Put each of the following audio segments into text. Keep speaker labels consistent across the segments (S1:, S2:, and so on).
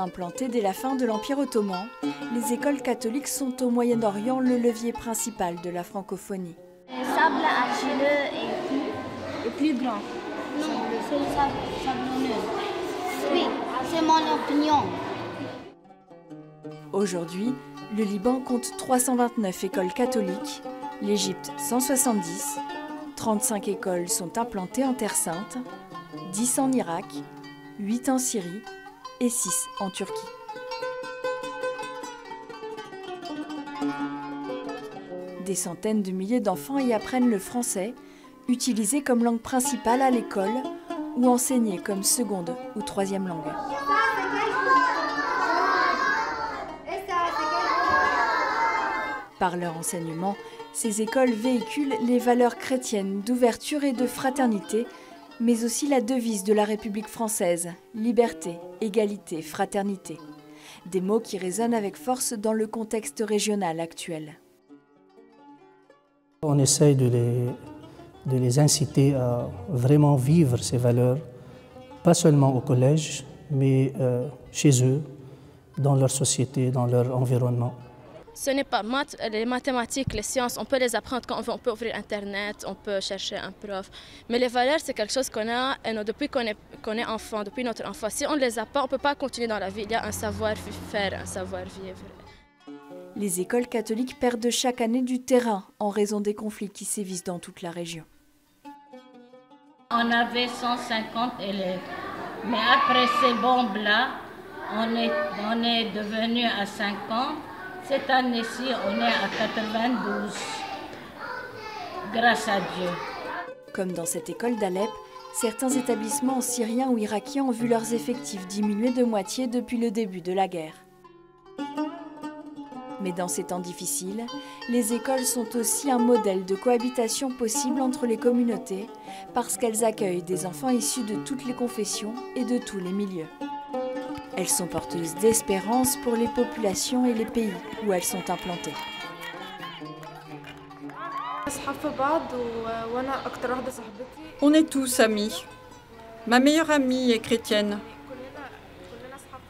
S1: Implantées dès la fin de l'Empire ottoman, les écoles catholiques sont au Moyen-Orient le levier principal de la francophonie.
S2: Le sable argileux est plus grand. Non, c'est le sable sablonneux. Oui, c'est mon opinion.
S1: Aujourd'hui, le Liban compte 329 écoles catholiques, l'Égypte 170, 35 écoles sont implantées en Terre Sainte, 10 en Irak, 8 en Syrie et 6 en Turquie. Des centaines de milliers d'enfants y apprennent le français, utilisé comme langue principale à l'école ou enseigné comme seconde ou troisième langue. Par leur enseignement, ces écoles véhiculent les valeurs chrétiennes d'ouverture et de fraternité, mais aussi la devise de la République française, liberté, égalité, fraternité. Des mots qui résonnent avec force dans le contexte régional actuel.
S3: On essaye de les inciter à vraiment vivre ces valeurs, pas seulement au collège, mais chez eux, dans leur société, dans leur environnement.
S4: Ce n'est pas les mathématiques, les sciences, on peut les apprendre quand on veut, on peut ouvrir Internet, on peut chercher un prof. Mais les valeurs, c'est quelque chose qu'on a depuis qu'on est enfant, depuis notre enfance. Si on ne les a pas, on ne peut pas continuer dans la vie. Il y a un savoir-faire, un savoir-vivre.
S1: Les écoles catholiques perdent chaque année du terrain en raison des conflits qui sévissent dans toute la région.
S5: On avait 150 élèves, mais après ces bombes-là, on est devenu à 50. Cette année-ci, on est à 92, grâce à Dieu.
S1: Comme dans cette école d'Alep, certains établissements syriens ou irakiens ont vu leurs effectifs diminuer de moitié depuis le début de la guerre. Mais dans ces temps difficiles, les écoles sont aussi un modèle de cohabitation possible entre les communautés parce qu'elles accueillent des enfants issus de toutes les confessions et de tous les milieux. Elles sont porteuses d'espérance pour les populations et les pays où elles sont implantées.
S6: On est tous amis. Ma meilleure amie est chrétienne.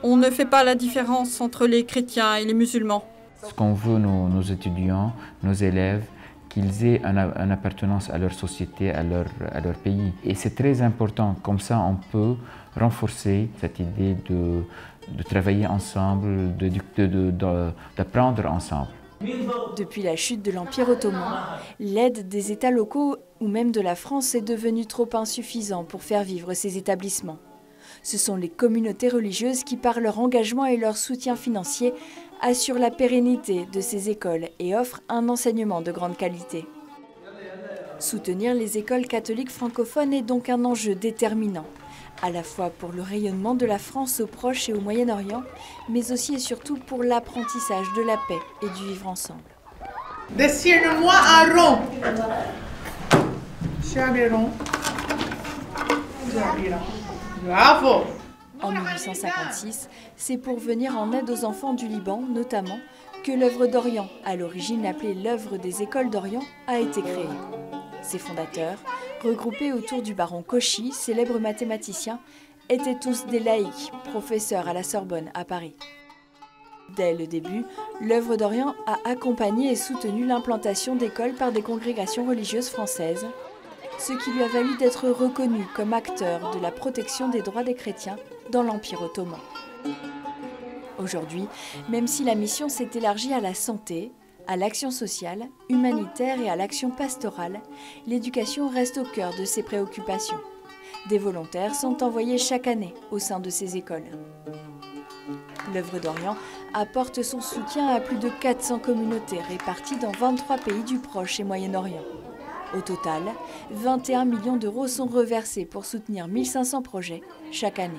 S6: On ne fait pas la différence entre les chrétiens et les musulmans.
S7: Ce qu'on veut, nos étudiants, nos élèves, qu'ils aient une appartenance à leur société, à leur pays. Et c'est très important, comme ça on peut renforcer cette idée de travailler ensemble, d'apprendre ensemble.
S1: Depuis la chute de l'Empire ottoman, l'aide des États locaux ou même de la France est devenue trop insuffisante pour faire vivre ces établissements. Ce sont les communautés religieuses qui, par leur engagement et leur soutien financier, assurent la pérennité de ces écoles et offrent un enseignement de grande qualité. Soutenir les écoles catholiques francophones est donc un enjeu déterminant, à la fois pour le rayonnement de la France au Proche et au Moyen-Orient, mais aussi et surtout pour l'apprentissage de la paix et du vivre ensemble.
S8: Dessine-moi un rond. Bravo!
S1: En 1856, c'est pour venir en aide aux enfants du Liban, notamment, que l'œuvre d'Orient, à l'origine appelée l'œuvre des écoles d'Orient, a été créée. Ses fondateurs, regroupés autour du baron Cauchy, célèbre mathématicien, étaient tous des laïcs, professeurs à la Sorbonne à Paris. Dès le début, l'œuvre d'Orient a accompagné et soutenu l'implantation d'écoles par des congrégations religieuses françaises, ce qui lui a valu d'être reconnu comme acteur de la protection des droits des chrétiens dans l'Empire ottoman. Aujourd'hui, même si la mission s'est élargie à la santé, à l'action sociale, humanitaire et à l'action pastorale, l'éducation reste au cœur de ses préoccupations. Des volontaires sont envoyés chaque année au sein de ces écoles. L'œuvre d'Orient apporte son soutien à plus de 400 communautés réparties dans 23 pays du Proche et Moyen-Orient. Au total, 21 millions d'euros sont reversés pour soutenir 1500 projets chaque année.